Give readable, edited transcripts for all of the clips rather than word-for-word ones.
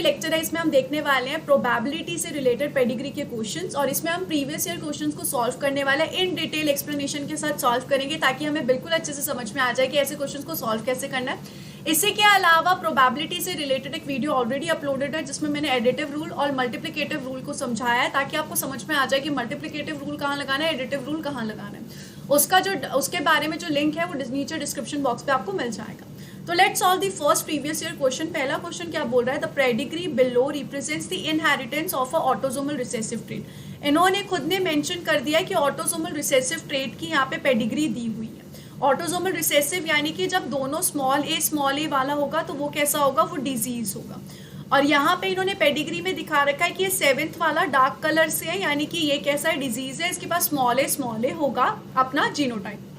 Lecture है, इसमें हम देखने वाले हैं प्रोबेबिलिटी से रिलेटेड पेडिग्री के क्वेश्चंस, और इसमें हम प्रीवियस ईयर क्वेश्चंस को सॉल्व करने वाले हैं, इन डिटेल एक्सप्लेनेशन के साथ सॉल्व करेंगे ताकि हमें बिल्कुल अच्छे से समझ में आ जाए कि ऐसे क्वेश्चंस को सॉल्व कैसे करना है। इससे के अलावा प्रोबेबिलिटी से रिलेटेड एक वीडियो ऑलरेडी अपलोडेड है जिसमें मैंने एडिटिव रूल और मल्टीप्लिकेटिव रूल को समझाया है ताकि आपको समझ में आ जाए कि मल्टीप्लिकेटिव रूल कहाँ लगाना है, एडिटिव रूल कहाँ लगाना है। उसके बारे में जो लिंक है वो नीचे डिस्क्रिप्शन बॉक्स पे आपको मिल जाएगा। तो let's solve the first previous year question. पहला क्वेश्चन क्या बोल रहा है, the pedigree below represents the inheritance of a autosomal recessive trait. इन्होंने खुद ने मेंशन कर दिया है कि ऑटोसोमल रिसेसिव ट्रेट की यहाँ पे पेडिग्री दी हुई है। ऑटोसोमल रिसेसिव यानी कि जब दोनों स्मॉल ए वाला होगा तो वो कैसा होगा, वो डिजीज होगा। और यहाँ पे इन्होंने पेडिग्री में दिखा रखा है कि ये 7th वाला डार्क कलर से है, यानी कि ये कैसा है, डिजीज है, इसके पास स्मॉल ए होगा अपना genotype.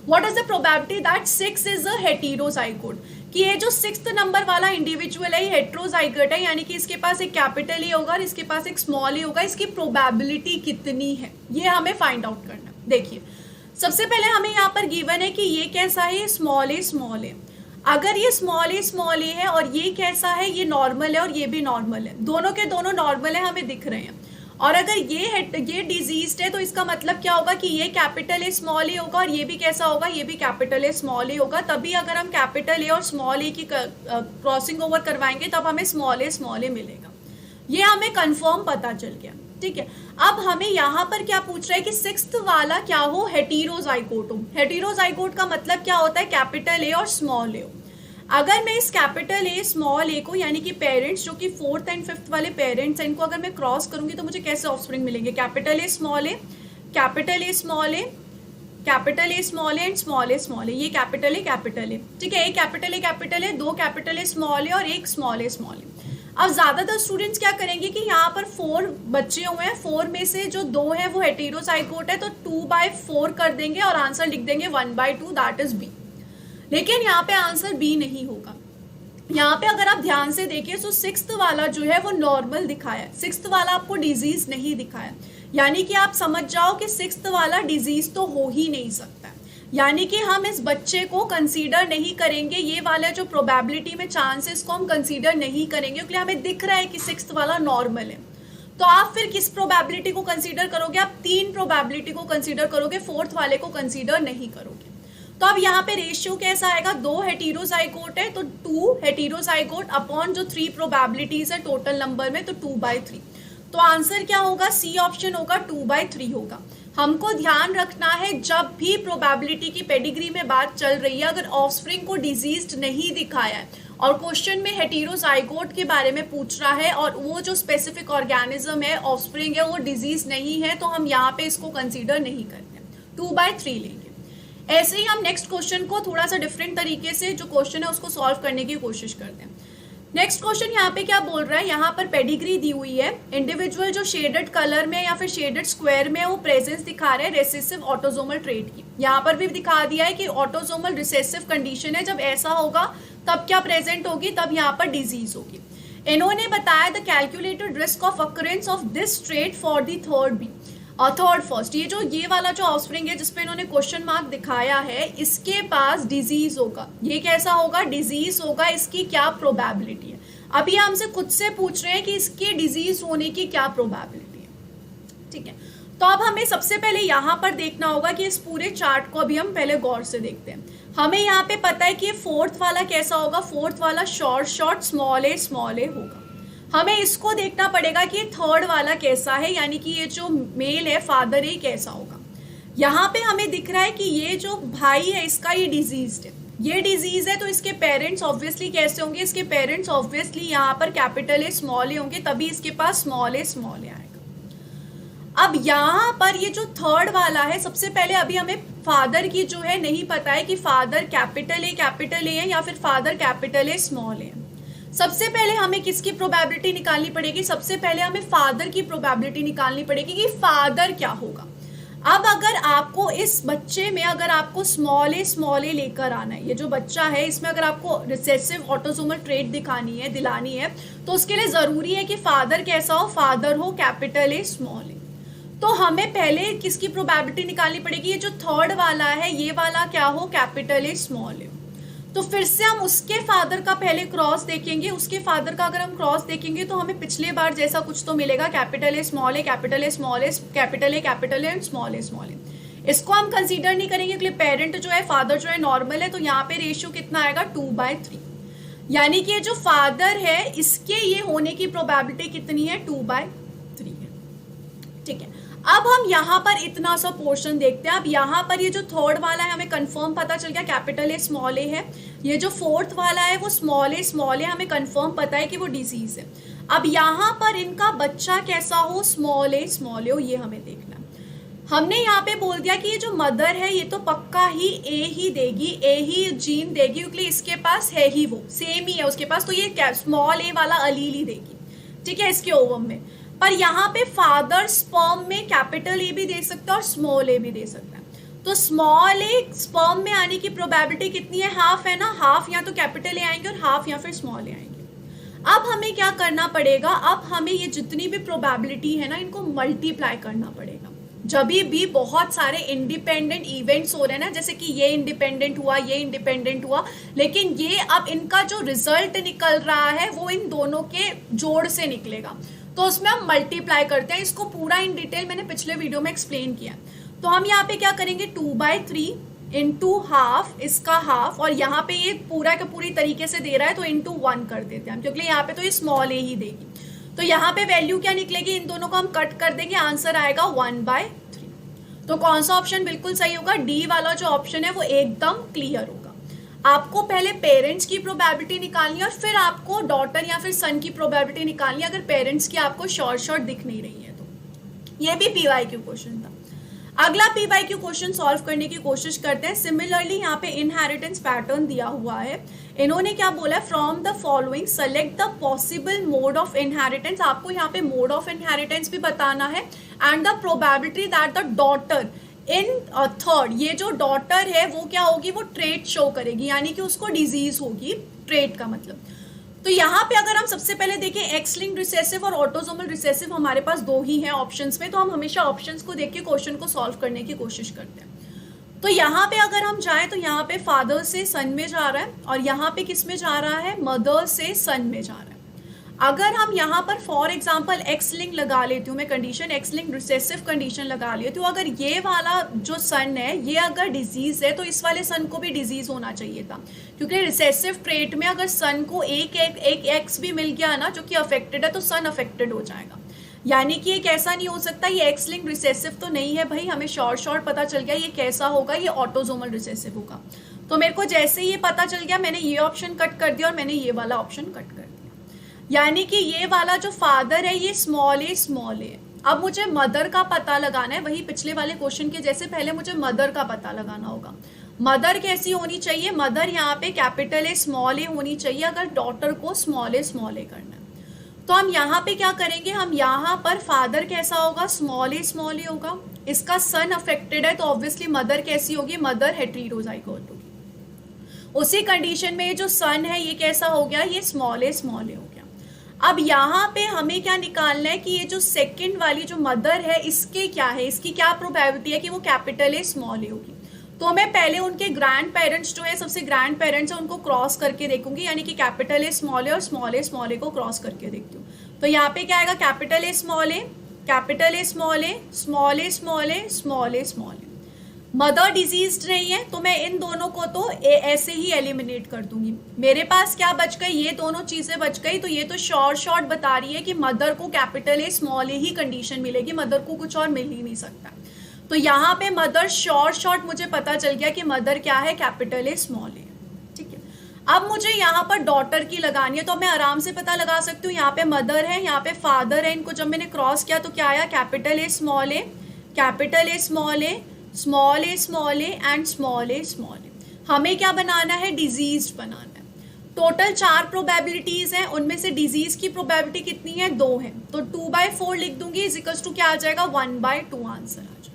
What is the probability that 6 is a heterozygote? कि ये जो 6th नंबर वाला इंडिविजुअल है ये हेट्रोजाइगोट है, यानी कि इसके पास एक कैपिटल ए होगा और इसके पास एक स्मॉल ए होगा। इसकी प्रोबेबिलिटी कितनी है ये हमें फाइंड आउट करना है। देखिए सबसे पहले हमें यहाँ पर गिवन है कि ये कैसा है, स्मॉल ए। अगर ये स्मॉल ए है और ये कैसा है, ये नॉर्मल है और ये भी नॉर्मल है, दोनों के दोनों नॉर्मल है, हमें दिख रहे हैं। और अगर ये डिजीज्ड है तो इसका मतलब क्या होगा कि ये कैपिटल ए स्मॉल ए होगा और ये भी कैसा होगा, ये भी कैपिटल ए स्मॉल ए होगा। तभी अगर हम कैपिटल ए और स्मॉल ए की क्रॉसिंग ओवर करवाएंगे तब हमें स्मॉल ए मिलेगा। ये हमें कंफर्म पता चल गया, ठीक है। अब हमें यहाँ पर क्या पूछ रहा है कि 6th वाला क्या हो, हेटेरोजाइगोट हो। हेटेरोजाइगोट का मतलब क्या होता है, कैपिटल ए और स्मॉल ए हो। अगर मैं इस कैपिटल ए स्मॉल ए को यानी कि पेरेंट्स जो कि 4th एंड 5th वाले पेरेंट्स हैं, इनको अगर मैं क्रॉस करूंगी तो मुझे कैसे ऑफस्प्रिंग मिलेंगे, capital A small A, capital A small A, capital A small A and small A, ये कैपिटल ए, ठीक है। एक कैपिटल ए, दो कैपिटल ए स्मॉल ए और एक स्मॉल ए। अब ज्यादातर स्टूडेंट्स क्या करेंगे कि यहाँ पर 4 बच्चे हुए हैं, 4 में से जो 2 है वो हेटेरोजाइगोट है तो 2/4 कर देंगे और आंसर लिख देंगे 1/2, दैट इज बी। लेकिन यहाँ पे आंसर बी नहीं होगा। यहाँ पे अगर आप ध्यान से देखिए तो 6th वाला जो है वो नॉर्मल दिखाया है, 6th वाला आपको डिजीज नहीं दिखाया, यानी कि आप समझ जाओ कि 6th वाला डिजीज तो हो ही नहीं सकता, यानी कि हम इस बच्चे को कंसीडर नहीं करेंगे। ये वाला जो प्रोबेबिलिटी में चांसेस को हम कंसीडर नहीं करेंगे क्योंकि हमें दिख रहा है कि 6th वाला नॉर्मल है। तो आप फिर किस प्रोबेबिलिटी को कंसीडर करोगे, आप 3 प्रोबेबिलिटी को कंसीडर करोगे, 4th वाले को कंसीडर नहीं करोगे। तो अब यहाँ पे रेशियो कैसा आएगा, 2 हेटेरोजाइगोट है तो 2 हेटेरोजाइगोट अपॉन जो 3 प्रोबेबिलिटीज है टोटल नंबर में, तो 2/3। तो आंसर क्या होगा, सी ऑप्शन होगा, 2/3 होगा। हमको ध्यान रखना है जब भी प्रोबेबिलिटी की पेडिग्री में बात चल रही है, अगर ऑफस्प्रिंग को डिजीज्ड नहीं दिखाया है और क्वेश्चन में हेटेरोजाइगोट के बारे में पूछ रहा है और वो जो स्पेसिफिक ऑर्गेनिज्म है ऑफस्प्रिंग है वो डिजीज नहीं है, तो हम यहाँ पे इसको कंसीडर नहीं करते, 2/3 लेंगे। ऐसे ही हम नेक्स्ट क्वेश्चन को थोड़ा सा डिफरेंट तरीके से जो क्वेश्चन है उसको सॉल्व करने की कोशिश करते हैं। नेक्स्ट क्वेश्चन यहाँ पे क्या बोल रहा है, यहाँ पर पेडिग्री दी हुई है, इंडिविजुअल जो शेडेड कलर में या फिर शेडेड स्क्वायर में वो प्रेजेंस दिखा रहे हैं रेसेसिव ऑटोसोमल ट्रेट की। यहाँ पर भी दिखा दिया है कि ऑटोसोमल रिसेसिव कंडीशन है, जब ऐसा होगा तब क्या प्रेजेंट होगी, तब यहाँ पर डिजीज होगी। इन्होंने बताया the calculated risk of occurrence of this trait for the third first. ये वाला जो ऑफस्प्रिंग है जिसपे इन्होंने क्वेश्चन मार्क दिखाया है, इसके पास डिजीज होगा, ये कैसा होगा, डिजीज होगा, इसकी क्या प्रोबेबिलिटी है। अभी हमसे खुद से पूछ रहे हैं कि इसके डिजीज होने की क्या प्रोबेबिलिटी है, ठीक है। तो अब हमें सबसे पहले यहाँ पर देखना होगा कि इस पूरे चार्ट को अभी हम पहले गौर से देखते हैं। हमें यहाँ पे पता है कि 4th वाला कैसा होगा, 4th वाला शॉर्ट स्मॉल ए होगा। हमें इसको देखना पड़ेगा कि 3rd वाला कैसा है, यानी कि ये जो मेल है फादर है कैसा होगा। यहाँ पे हमें दिख रहा है कि ये जो भाई है इसका ये डिजीज्ड है, ये डिजीज है तो इसके पेरेंट्स ऑब्वियसली कैसे होंगे, इसके पेरेंट्स ऑब्वियसली यहाँ पर कैपिटल ए स्मॉल ए होंगे, तभी इसके पास स्मॉल ए आएगा। अब यहाँ पर ये जो 3rd वाला है, सबसे पहले अभी हमें फादर की जो है नहीं पता है कि फादर कैपिटल ए है या फिर फादर कैपिटल ए स्मॉल ए। सबसे पहले हमें किसकी प्रोबेबिलिटी निकालनी पड़ेगी, सबसे पहले हमें फादर की प्रोबेबिलिटी निकालनी पड़ेगी कि फादर क्या होगा। अब अगर आपको इस बच्चे में अगर आपको स्मॉल ए लेकर आना है, ये जो बच्चा है इसमें अगर आपको रिसेसिव ऑटोसोमल ट्रेट दिलानी है तो उसके लिए जरूरी है कि फादर कैसा हो, फादर हो कैपिटल ए स्मॉल ए। तो हमें पहले किसकी प्रोबेबिलिटी निकालनी पड़ेगी, ये जो 3rd वाला है ये वाला क्या हो, कैपिटल ए स्मॉल ए। तो फिर से हम उसके फादर का पहले क्रॉस देखेंगे। उसके फादर का अगर हम क्रॉस देखेंगे तो हमें पिछले बार जैसा कुछ तो मिलेगा, capital A small A, capital A small A, capital A and small A. इसको हम कंसीडर नहीं करेंगे क्योंकि पेरेंट जो है, फादर जो है नॉर्मल है, तो यहाँ पे रेशियो कितना आएगा 2/3। यानी कि जो फादर है इसके ये होने की प्रोबेबिलिटी कितनी है 2/3 है। ठीक है, अब हम यहाँ पर इतना सा पोर्शन देखते हैं। अब यहाँ पर ये जो थर्ड वाला है हमें कंफर्म पता चल गया कैपिटल ए स्मॉल ए है। ये जो फोर्थ वाला है वो स्मॉल ए है, हमें कंफर्म पता है कि वो डिजीज है। अब यहाँ पर इनका बच्चा कैसा हो, स्मॉल ए हो, ये हमें देखना है। हमने यहाँ पे बोल दिया कि ये जो मदर है ये तो पक्का ही ए ही देगी, ए ही जीन देगी, क्योंकि इसके पास है ही वो, सेम ही है उसके पास, तो ये स्मॉल ए वाला अलील ही देगी। ठीक है, इसके ओवम में। पर यहाँ पे फादर स्पर्म में कैपिटल ए भी दे सकता है और स्मॉल ए भी दे सकता है। तो स्मॉल ए स्पर्म में आने की प्रोबेबिलिटी कितनी है, हाफ है ना, हाफ या तो कैपिटल ए आएंगे और हाफ या फिर स्मॉल ए आएंगे। अब हमें क्या करना पड़ेगा, अब हमें ये जितनी भी प्रोबेबिलिटी है ना इनको मल्टीप्लाई करना पड़ेगा। जब भी बहुत सारे इंडिपेंडेंट इवेंट्स हो रहे हैं ना, जैसे कि ये इंडिपेंडेंट हुआ, ये इंडिपेंडेंट हुआ, लेकिन ये अब इनका जो रिजल्ट निकल रहा है वो इन दोनों के जोड़ से निकलेगा, तो उसमें हम मल्टीप्लाई करते हैं। इसको पूरा इन डिटेल मैंने पिछले वीडियो में एक्सप्लेन किया। तो हम यहाँ पे क्या करेंगे, 2/3 इंटू हाफ, इसका हाफ, और यहाँ पे ये पूरा का पूरी तरीके से दे रहा है तो इंटू 1 कर देते हैं हम, क्योंकि यहाँ पे तो ये स्मॉल ए ही देगी। तो यहाँ पे वैल्यू क्या निकलेगी, इन दोनों को हम कट कर देंगे, आंसर आएगा 1/3। तो कौन सा ऑप्शन बिल्कुल सही होगा, डी वाला जो ऑप्शन है वो एकदम क्लियर होगा। आपको पहले पेरेंट्स की प्रोबेबिलिटी निकालनी है और फिर आपको डॉटर या फिर सन की प्रोबेबिलिटी निकालनी है, अगर पेरेंट्स की आपको शॉर्ट दिख नहीं रही है तो। ये भी पीवाईक्यू क्वेश्चन था। अगला पीवाईक्यू क्वेश्चन सॉल्व करने की कोशिश करते हैं। सिमिलरली यहाँ पे इनहेरिटेंस पैटर्न दिया हुआ है। इन्होंने क्या बोला है, from the following select the possible mode of inheritance. आपको यहाँ पे मोड ऑफ इनहेरिटेंस भी बताना है and the probability that the daughter in third, ये जो डॉटर है वो क्या होगी, वो ट्रेट शो करेगी, यानी कि उसको डिजीज होगी, ट्रेट का मतलब। तो यहाँ पे अगर हम सबसे पहले देखें, एक्स लिंक्ड रिसेसिव और ऑटोसोमल रिसेसिव हमारे पास दो ही हैं ऑप्शंस में, तो हम हमेशा ऑप्शंस को देख के क्वेश्चन को सॉल्व करने की कोशिश करते हैं। तो यहाँ पे अगर हम जाएं तो यहाँ पे फादर से सन में जा रहा है और यहाँ पे किस में जा रहा है, मदर से सन में जा रहा है। अगर हम यहाँ पर फॉर एग्जाम्पल एक्स लिंक लगा लेती हूँ मैं condition, x link recessive condition लगा लेती हूँ, अगर ये वाला जो सन है ये अगर डिजीज है तो इस वाले सन को भी डिजीज होना चाहिए था, क्योंकि रिसेसिव ट्रेट में अगर सन को एक एक्स भी मिल गया ना जो कि अफेक्टेड है तो सन अफेक्टेड हो जाएगा। यानी कि एक ऐसा नहीं हो सकता, ये एक्स लिंक रिसेसिव तो नहीं है भाई, हमें शॉर्ट पता चल गया ये कैसा होगा, ये ऑटोसोमल रिसेसिव होगा। तो मेरे को जैसे ही ये पता चल गया मैंने ये ऑप्शन कट कर दिया और मैंने ये वाला ऑप्शन कट कर दिया। यानी कि ये वाला जो फादर है ये स्मॉल ए। अब मुझे मदर का पता लगाना है, वही पिछले वाले क्वेश्चन के जैसे पहले मुझे मदर का पता लगाना होगा। मदर कैसी होनी चाहिए, मदर यहाँ पे कैपिटल ए स्मॉल ए होनी चाहिए अगर डॉटर को स्मॉल ए करना है। तो हम यहाँ पे क्या करेंगे, हम यहाँ पर फादर कैसा होगा, स्मॉल ए होगा, इसका सन अफेक्टेड है तो ऑब्वियसली मदर कैसी होगी, मदर हेटेरोजाइगोट होगी। उसी कंडीशन में जो सन है ये कैसा हो गया, ये स्मॉल ए हो गया। अब यहाँ पे हमें क्या निकालना है कि ये जो सेकंड वाली जो मदर है इसके क्या है, इसकी क्या प्रोबेबिलिटी है कि वो कैपिटल ए स्मॉल ए होगी। तो मैं पहले उनके ग्रैंड पेरेंट्स जो है, सबसे ग्रैंड पेरेंट्स है, उनको क्रॉस करके देखूंगी, यानी कि कैपिटल ए और स्मॉल ए को क्रॉस करके देखती हूँ। तो यहाँ पे क्या आएगा, capital A capital A small A. Mother disease नहीं है तो मैं इन दोनों को तो ऐसे ही एलिमिनेट कर दूंगी। मेरे पास क्या बच गई, ये दोनों चीजें बच गई। तो ये तो शॉर्ट बता रही है कि मदर को capital A small A he condition मिलेगी, मदर को कुछ और मिल ही नहीं सकता। तो यहाँ पे मदर शॉर्ट मुझे पता चल गया कि मदर क्या है, कैपिटल ए स्मॉल ए। ठीक है, अब मुझे यहाँ पर डॉटर की लगानी है तो मैं आराम से पता लगा सकती हूँ। यहाँ पे मदर है, यहाँ पे फादर है, इनको जब मैंने क्रॉस किया तो क्या आया, capital A small A and small A. हमें क्या बनाना है, डिजीज बनाना है। टोटल 4 प्रोबेबिलिटीज हैं, उनमें से डिजीज की प्रोबेबिलिटी कितनी है, 2 है। तो 2/4 लिख दूंगी, इजिकल्स टू क्या आ जाएगा, 1/2 आंसर आ जाएगा।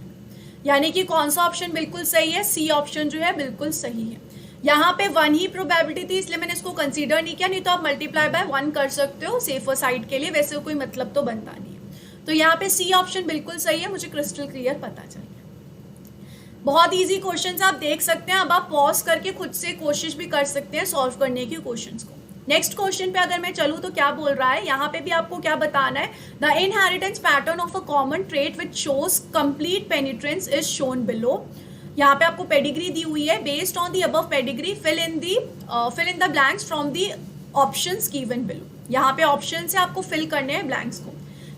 यानी कि कौन सा ऑप्शन बिल्कुल सही है, सी ऑप्शन जो है बिल्कुल सही है। यहाँ पे 1 ही प्रोबेबिलिटी थी इसलिए मैंने इसको कंसीडर नहीं किया, नहीं तो आप मल्टीप्लाई बाय 1 कर सकते हो सेफर साइड के लिए, वैसे कोई मतलब तो बनता नहीं है। तो यहाँ पे सी ऑप्शन बिल्कुल सही है, मुझे क्रिस्टल क्लियर पता चल गया। बहुत इजी क्वेश्चंस आप देख सकते हैं। अब आप पॉज करके खुद से कोशिश भी कर सकते हैं सॉल्व करने की क्वेश्चंस को। नेक्स्ट क्वेश्चन पे अगर मैं चलूँ तो क्या बोल रहा है, यहाँ पे भी आपको क्या बताना है, the inheritance pattern of a common trait which shows complete penetrance is shown below. यहाँ पे आपको पेडिग्री दी हुई है, based on the above pedigree fill in the blanks from the options given below. यहाँ पे ऑप्शन से आपको फिल करने हैं ब्लैंक्स को।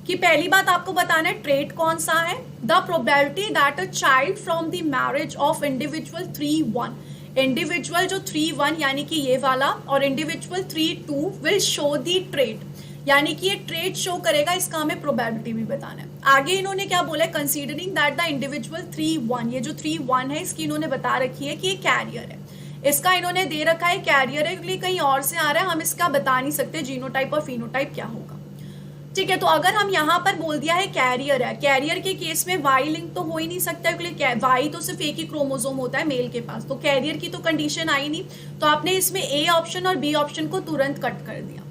कि पहली बात आपको बताना है ट्रेट कौन सा है, the probability that a child from the marriage of individual 3-1, individual जो 3-1 यानी कि ये वाला और individual 3-2 will show the trait, यानी कि ये ट्रेट शो करेगा, इसका हमें प्रोबेबिलिटी भी बताना है। आगे इन्होंने क्या बोला है, कंसीडरिंग दैट द इंडिविजुअल 3-1, ये जो 3-1 है इसकी इन्होंने बता रखी है कि ये कैरियर है, इसका इन्होंने दे रखा है कैरियर है, क्योंकि कहीं और से आ रहा है, हम इसका बता नहीं सकते जीनोटाइप और फिनोटाइप क्या होगा। ठीक है, तो अगर हम यहाँ पर बोल दिया है कैरियर है, कैरियर के केस में वाई लिंक तो हो ही नहीं सकता, क्योंकि वाई तो सिर्फ एक ही क्रोमोसोम होता है मेल के पास, तो कैरियर की तो कंडीशन आई नहीं, तो आपने इसमें ए ऑप्शन और बी ऑप्शन को तुरंत कट कर दिया।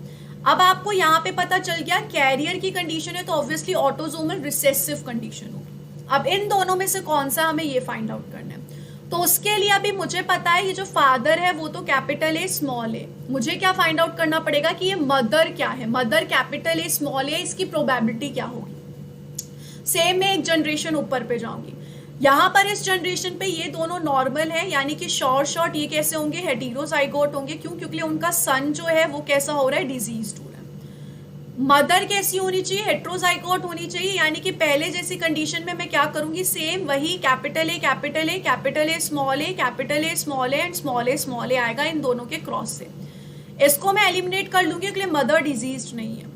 अब आपको यहाँ पे पता चल गया कैरियर की कंडीशन है तो ऑब्वियसली ऑटोसोमल रिसेसिव कंडीशन होगी। अब इन दोनों में से कौन सा हमें ये फाइंड आउट करना है, तो उसके लिए अभी मुझे पता है ये जो फादर है वो तो कैपिटल ए स्मॉल ए, मुझे क्या फाइंड आउट करना पड़ेगा कि ये मदर क्या है, मदर कैपिटल ए स्मॉल ए, इसकी प्रोबेबिलिटी क्या होगी। सेम मैं एक जनरेशन ऊपर पे जाऊंगी, यहाँ पर इस जनरेशन पे ये दोनों नॉर्मल है, यानी कि शॉर्ट ये कैसे होंगे, हेटेरोजाइगोट होंगे, क्यों, क्योंकि उनका सन जो है वो कैसा हो रहा है, डिजीज्ड हो रहा है। मदर कैसी होनी चाहिए, हेट्रोजाइगोट होनी चाहिए, यानी कि पहले जैसी कंडीशन में मैं क्या करूंगी, सेम वही capital A capital A capital A small A capital A small A and small A आएगा इन दोनों के क्रॉस से। इसको मैं एलिमिनेट कर लूंगी क्योंकि मदर डिजीज नहीं है।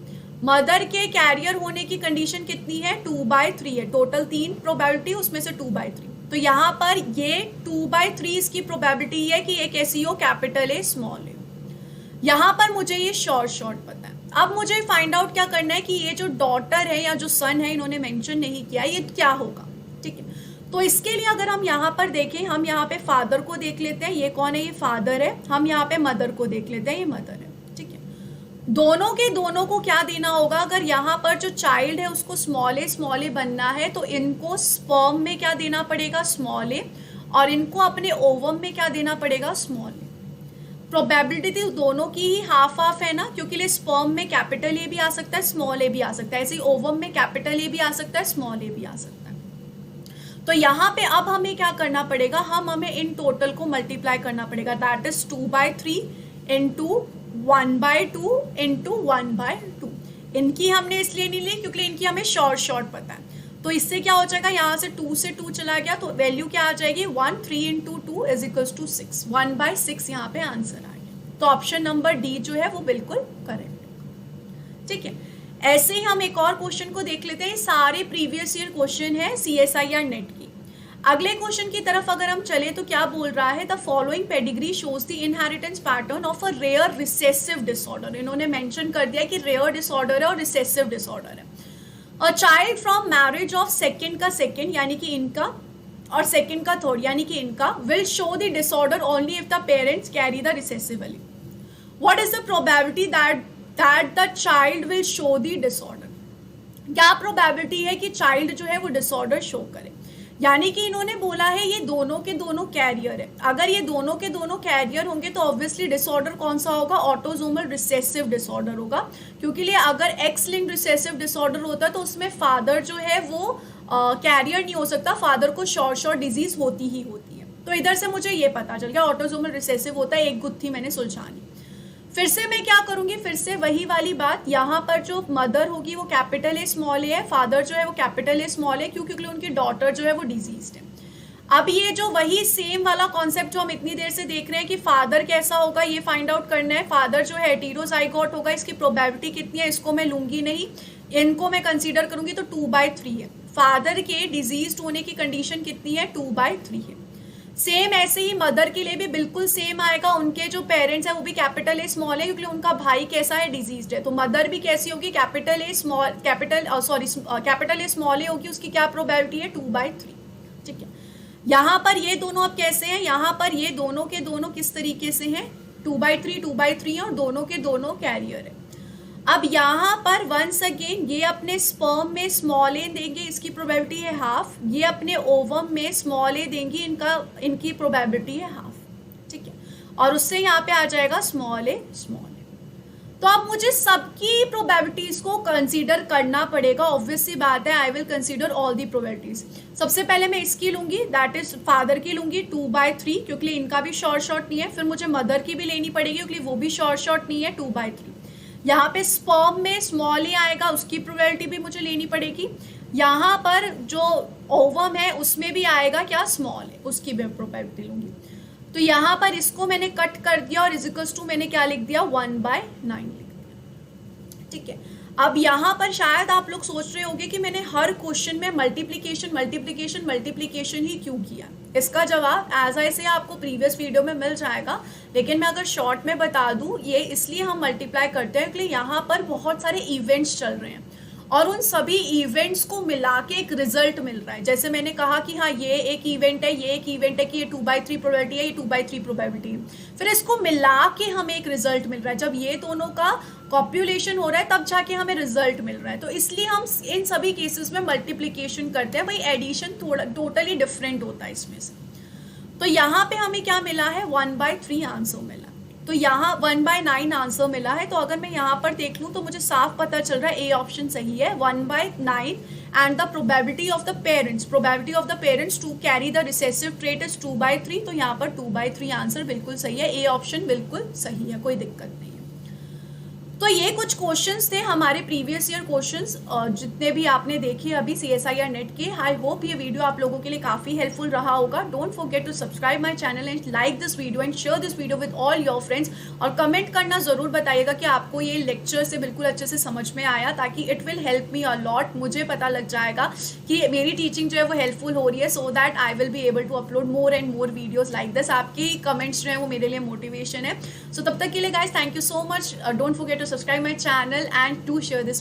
मदर के कैरियर होने की कंडीशन कितनी है, 2/3 है, टोटल 3 प्रोबेबिलिटी, उसमें से 2/3, तो यहाँ पर ये 2/3 इसकी प्रोबेबिलिटी है कि ये कैसी हो, कैपिटल ए स्मॉल ए। यहाँ पर मुझे ये शॉर्ट पता है। अब मुझे फाइंड आउट क्या करना है कि ये जो डॉटर है या जो सन है, इन्होंने मेंशन नहीं किया, ये क्या होगा। ठीक है, तो इसके लिए अगर हम यहाँ पर देखें, हम यहाँ पे फादर को देख लेते हैं, ये कौन है, ये फादर है, हम यहाँ पे मदर को देख लेते हैं, ये मदर है। ठीक है, दोनों के दोनों को क्या देना होगा, अगर यहाँ पर जो चाइल्ड है उसको स्मॉल ए बनना है तो इनको स्पर्म में क्या देना पड़ेगा, स्मॉल ए, और इनको अपने ओवम में क्या देना पड़ेगा, स्मॉल ए। प्रोबेबिलिटी दोनों की ही हाफ है ना, क्योंकि स्पर्म में कैपिटल ए भी आ सकता है, स्मॉल ए भी आ सकता है, ऐसे ही ओवम में कैपिटल ए भी आ सकता है, स्मॉल ए भी आ सकता है। तो यहाँ पे अब हमें क्या करना पड़ेगा, हमें इन टोटल को मल्टीप्लाई करना पड़ेगा, दैट इज 2/3 इंटू 1/2 इंटू 1/2। इनकी हमने इसलिए नहीं ली क्योंकि इनकी हमें शॉर्ट पता है, तो इससे क्या हो जाएगा, यहाँ से 2 से 2 चला गया तो वैल्यू क्या आ जाएगी, 1, 3 इंटू 2 इज इक्वल्स टू 6, 1/6 यहाँ पे आंसर आ गया। तो ऑप्शन नंबर डी जो है वो बिल्कुल करेक्ट है। ठीक है, ऐसे ही हम एक और क्वेश्चन को देख लेते हैं, सारे प्रीवियस ईयर क्वेश्चन है CSIR नेट की। अगले क्वेश्चन की तरफ अगर हम चले तो क्या बोल रहा है, the following pedigree shows the inheritance pattern of a rare recessive disorder. इन्होंने मेंशन कर दिया कि रेयर डिसऑर्डर है और रिसेसिव डिसऑर्डर है। A child from marriage of second का सेकेंड यानी कि इनका, और सेकेंड का थर्ड यानी कि इनका, will show the disorder only if the parents carry the recessive allele. What is the probability that the child will show the disorder. क्या प्रोबेबिलिटी है कि चाइल्ड जो है वो डिसऑर्डर शो करे, यानी कि इन्होंने बोला है ये दोनों के दोनों कैरियर है। अगर ये दोनों के दोनों कैरियर होंगे तो ऑब्वियसली डिसऑर्डर कौन सा होगा, ऑटोसोमल रिसेसिव डिसऑर्डर होगा, क्योंकि अगर एक्स लिंक्ड रिसेसिव डिसऑर्डर होता है तो उसमें फादर जो है वो कैरियर नहीं हो सकता, फादर को शॉर्ट डिजीज होती ही होती है। तो इधर से मुझे ये पता चल गया ऑटोसोमल रिसेसिव होता है, एक गुत्थी मैंने सुलझानी। फिर से मैं क्या करूंगी, फिर से वही वाली बात, यहाँ पर जो मदर होगी वो कैपिटल ए स्मॉल ए है, फादर जो है वो कैपिटल ए स्मॉल ए, क्योंकि उनकी डॉटर जो है वो डिजीज्ड है। अब ये जो वही सेम वाला कॉन्सेप्ट जो हम इतनी देर से देख रहे हैं कि फादर कैसा होगा ये फाइंड आउट करना है। फादर जो है हेटेरोजाइगोट होगा, इसकी प्रोबेबिलिटी कितनी है, इसको मैं लूंगी नहीं, इनको मैं कंसीडर करूंगी, तो 2/3 है। फादर के डिजीज्ड होने की कंडीशन कितनी है, 2/3 है। सेम ऐसे ही मदर के लिए भी बिल्कुल सेम आएगा, उनके जो पेरेंट्स है वो भी कैपिटल ए स्मॉल है, क्योंकि उनका भाई कैसा है, डिजीज्ड है, तो मदर भी कैसी होगी, कैपिटल ए स्मॉल ए होगी, उसकी क्या प्रोबेबिलिटी है, 2/3। ठीक है, यहाँ पर ये दोनों अब कैसे हैं, यहाँ पर ये दोनों के दोनों किस तरीके से हैं, 2/3 है और दोनों के दोनों कैरियर है। अब यहाँ पर वंस अगेन ये अपने स्पर्म में स्मॉल ए देंगे, इसकी प्रोबेबिलिटी है हाफ। ये अपने ओवम में स्मॉल ए देंगी, इनकी प्रोबेबिलिटी है हाफ, ठीक है। और उससे यहाँ पे आ जाएगा स्मॉल ए स्मॉल ए। तो अब मुझे सबकी प्रोबेबिलिटीज को कंसीडर करना पड़ेगा। ऑब्वियस सी बात है, I will consider all the probabilities. सबसे पहले मैं इसकी लूंगी, दैट इज फादर की लूंगी 2/3, क्योंकि इनका भी शॉर्ट नहीं है। फिर मुझे मदर की भी लेनी पड़ेगी, क्योंकि वो भी शॉर्ट नहीं है, 2/3। यहाँ पे स्पर्म में स्मॉल ए आएगा, उसकी प्रोबेबिलिटी भी मुझे लेनी पड़ेगी। यहाँ पर जो ओवम है उसमें भी आएगा क्या, स्मॉल है, उसकी भी प्रोबेबिलिटी लूंगी। तो यहाँ पर इसको मैंने कट कर दिया और इजिकल्स टू मैंने क्या लिख दिया, 1/9 लिख दिया, ठीक है। अब यहाँ पर शायद आप लोग सोच रहे होंगे कि मैंने हर क्वेश्चन में मल्टीप्लीकेशन ही क्यों किया। इसका जवाब एज आई से आपको प्रीवियस वीडियो में मिल जाएगा, लेकिन मैं अगर शॉर्ट में बता दूं, ये इसलिए हम मल्टीप्लाई करते हैं क्योंकि यहाँ पर बहुत सारे इवेंट्स चल रहे हैं और उन सभी इवेंट्स को मिला के एक रिजल्ट मिल रहा है। जैसे मैंने कहा कि हाँ ये एक इवेंट है, ये एक इवेंट है कि ये 2/3 प्रोबेबिलिटी है, ये 2/3 प्रोबेबिलिटी है, फिर इसको मिला के हमें एक रिजल्ट मिल रहा है। जब ये दोनों का कॉप्युलेशन हो रहा है तब जाके हमें रिजल्ट मिल रहा है। तो इसलिए हम इन सभी केसेस में मल्टीप्लीकेशन करते हैं, भाई एडिशन थोड़ा टोटली डिफरेंट होता है इसमें से। तो यहाँ पे हमें क्या मिला है, 1/3 आंसर मिला। तो यहाँ 1/9 आंसर मिला है। तो अगर मैं यहाँ पर देख लूँ तो मुझे साफ पता चल रहा है ए ऑप्शन सही है, 1/9। And the probability of the parents to carry the recessive trait is 2/3। तो यहाँ पर 2/3 आंसर बिल्कुल सही है, ए ऑप्शन बिल्कुल सही है, कोई दिक्कत नहीं है। तो ये कुछ क्वेश्चंस थे हमारे प्रीवियस ईयर क्वेश्चंस, जितने भी आपने देखे अभी CSIR नेट के। आई होप ये वीडियो आप लोगों के लिए काफी हेल्पफुल रहा होगा। Don't forget to subscribe my channel and like this video and share this video with all your friends. और कमेंट करना जरूर बताइएगा कि आपको ये लेक्चर से बिल्कुल अच्छे से समझ में आया, ताकि it will help me a lot. मुझे पता लग जाएगा कि मेरी टीचिंग जो है वो हेल्पफुल हो रही है, so that I will be able to upload more and more videos like this. आपकी कमेंट्स जो है वो मेरे लिए मोटिवेशन है। सो तब तक के लिए guys thank you so much. Don't forget to subscribe my channel and to share this